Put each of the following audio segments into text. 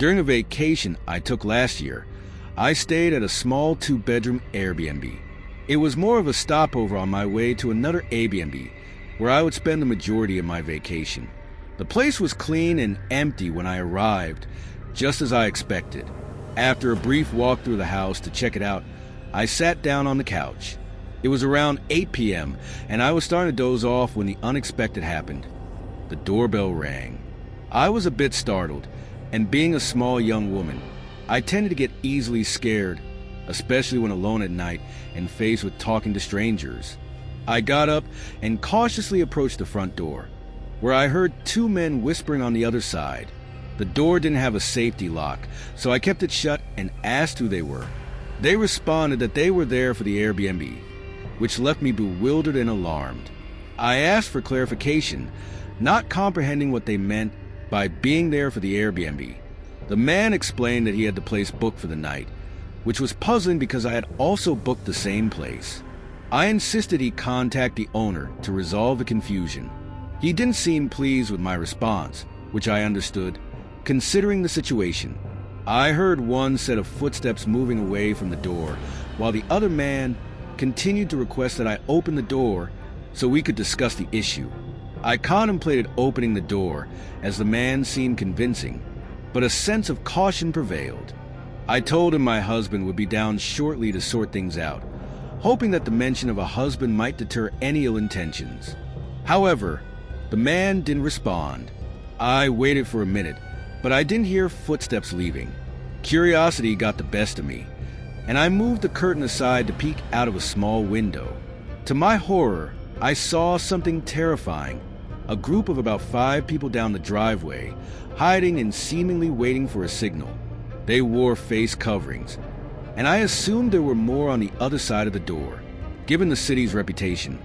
During a vacation I took last year, I stayed at a small 2-bedroom Airbnb. It was more of a stopover on my way to another Airbnb, where I would spend the majority of my vacation. The place was clean and empty when I arrived, just as I expected. After a brief walk through the house to check it out, I sat down on the couch. It was around 8 p.m., and I was starting to doze off when the unexpected happened. The doorbell rang. I was a bit startled, and being a small young woman, I tended to get easily scared, especially when alone at night and faced with talking to strangers. I got up and cautiously approached the front door, where I heard 2 men whispering on the other side. The door didn't have a safety lock, so I kept it shut and asked who they were. They responded that they were there for the Airbnb, which left me bewildered and alarmed. I asked for clarification, not comprehending what they meant by being there for the Airbnb. The man explained that he had the place booked for the night, which was puzzling because I had also booked the same place. I insisted he contact the owner to resolve the confusion. He didn't seem pleased with my response, which I understood, considering the situation. I heard one set of footsteps moving away from the door, while the other man continued to request that I open the door so we could discuss the issue. I contemplated opening the door, as the man seemed convincing, but a sense of caution prevailed. I told him my husband would be down shortly to sort things out, hoping that the mention of a husband might deter any ill intentions. However, the man didn't respond. I waited for a minute, but I didn't hear footsteps leaving. Curiosity got the best of me, and I moved the curtain aside to peek out of a small window. To my horror, I saw something terrifying. A group of about 5 people down the driveway, hiding and seemingly waiting for a signal. They wore face coverings, and I assumed there were more on the other side of the door. Given the city's reputation,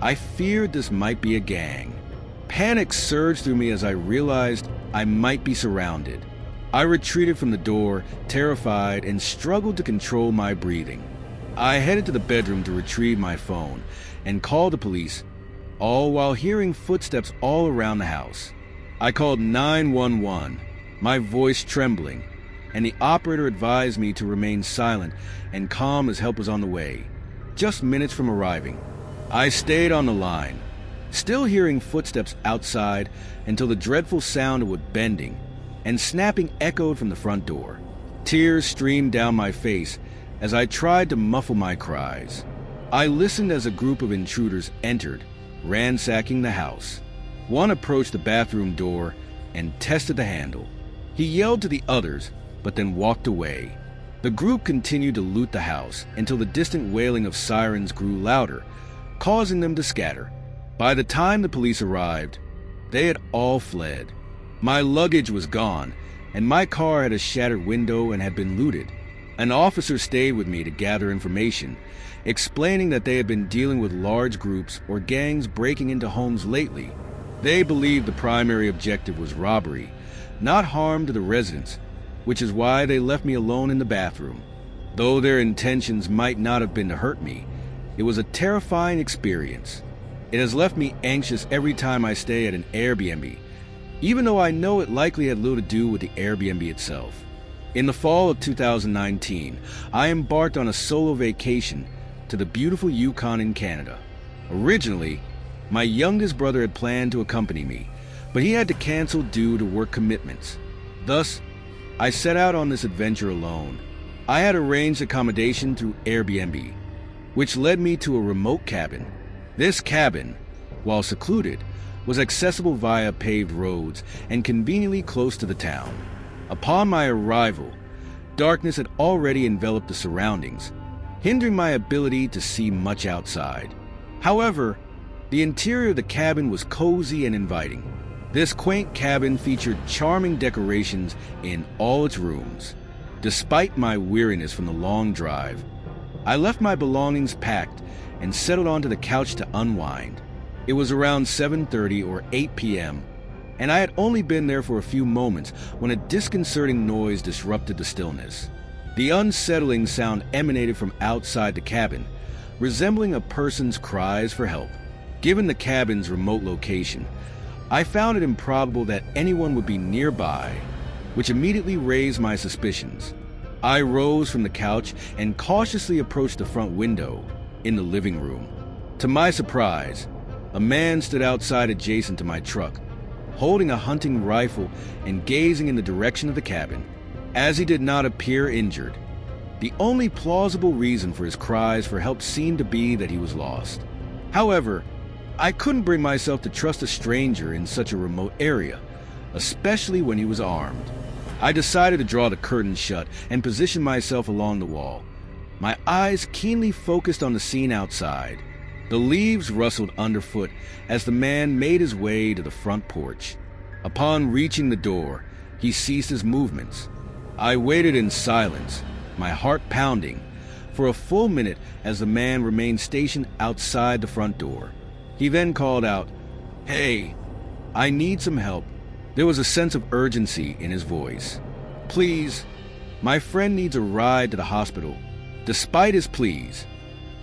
I feared this might be a gang. Panic surged through me as I realized I might be surrounded. I retreated from the door, terrified, and struggled to control my breathing. I headed to the bedroom to retrieve my phone and call the police, all while hearing footsteps all around the house. I called 911, my voice trembling, and the operator advised me to remain silent and calm as help was on the way. Just minutes from arriving, I stayed on the line, still hearing footsteps outside until the dreadful sound of wood bending and snapping echoed from the front door. Tears streamed down my face as I tried to muffle my cries. I listened as a group of intruders entered, ransacking the house. One approached the bathroom door and tested the handle. He yelled to the others, but then walked away. The group continued to loot the house until the distant wailing of sirens grew louder, causing them to scatter. By the time the police arrived, they had all fled. My luggage was gone, and my car had a shattered window and had been looted. An officer stayed with me to gather information, explaining that they had been dealing with large groups or gangs breaking into homes lately. They believed the primary objective was robbery, not harm to the residents, which is why they left me alone in the bathroom. Though their intentions might not have been to hurt me, it was a terrifying experience. It has left me anxious every time I stay at an Airbnb, even though I know it likely had little to do with the Airbnb itself. In the fall of 2019, I embarked on a solo vacation to the beautiful Yukon in Canada. Originally, my youngest brother had planned to accompany me, but he had to cancel due to work commitments. Thus, I set out on this adventure alone. I had arranged accommodation through Airbnb, which led me to a remote cabin. This cabin, while secluded, was accessible via paved roads and conveniently close to the town. Upon my arrival, darkness had already enveloped the surroundings, hindering my ability to see much outside. However, the interior of the cabin was cozy and inviting. This quaint cabin featured charming decorations in all its rooms. Despite my weariness from the long drive, I left my belongings packed and settled onto the couch to unwind. It was around 7:30 or 8 p.m., and I had only been there for a few moments when a disconcerting noise disrupted the stillness. The unsettling sound emanated from outside the cabin, resembling a person's cries for help. Given the cabin's remote location, I found it improbable that anyone would be nearby. which immediately raised my suspicions. I rose from the couch and cautiously approached the front window in the living room. To my surprise, a man stood outside adjacent to my truck, holding a hunting rifle and gazing in the direction of the cabin. As he did not appear injured, the only plausible reason for his cries for help seemed to be that he was lost. However, I couldn't bring myself to trust a stranger in such a remote area, especially when he was armed. I decided to draw the curtains shut and position myself along the wall, my eyes keenly focused on the scene outside. The leaves rustled underfoot as the man made his way to the front porch. Upon reaching the door, he ceased his movements. I waited in silence, my heart pounding, for a full minute as the man remained stationed outside the front door. He then called out, "Hey, I need some help." There was a sense of urgency in his voice. "Please, my friend needs a ride to the hospital." Despite his pleas,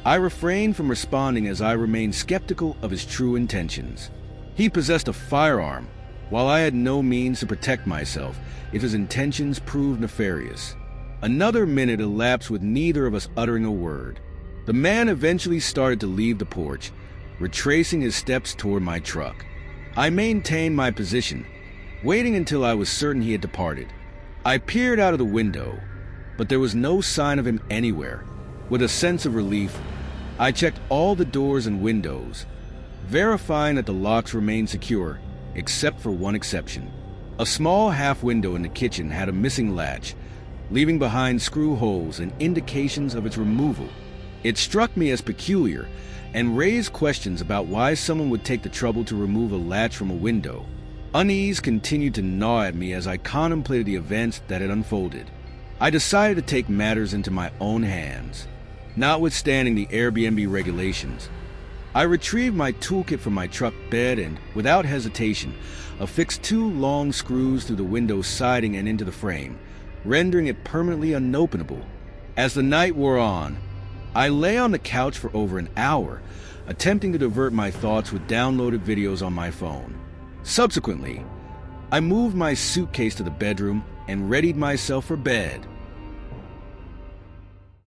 I refrained from responding as I remained skeptical of his true intentions. He possessed a firearm, while I had no means to protect myself if his intentions proved nefarious. Another minute elapsed with neither of us uttering a word. The man eventually started to leave the porch, retracing his steps toward my truck. I maintained my position, waiting until I was certain he had departed. I peered out of the window, but there was no sign of him anywhere. With a sense of relief, I checked all the doors and windows, verifying that the locks remained secure, except for one exception. A small half window in the kitchen had a missing latch, leaving behind screw holes and indications of its removal. It struck me as peculiar and raised questions about why someone would take the trouble to remove a latch from a window. Unease continued to gnaw at me as I contemplated the events that had unfolded. I decided to take matters into my own hands. Notwithstanding the Airbnb regulations, I retrieved my toolkit from my truck bed and, without hesitation, affixed 2 long screws through the window siding and into the frame, rendering it permanently unopenable. As the night wore on, I lay on the couch for over an hour, attempting to divert my thoughts with downloaded videos on my phone. Subsequently, I moved my suitcase to the bedroom and readied myself for bed.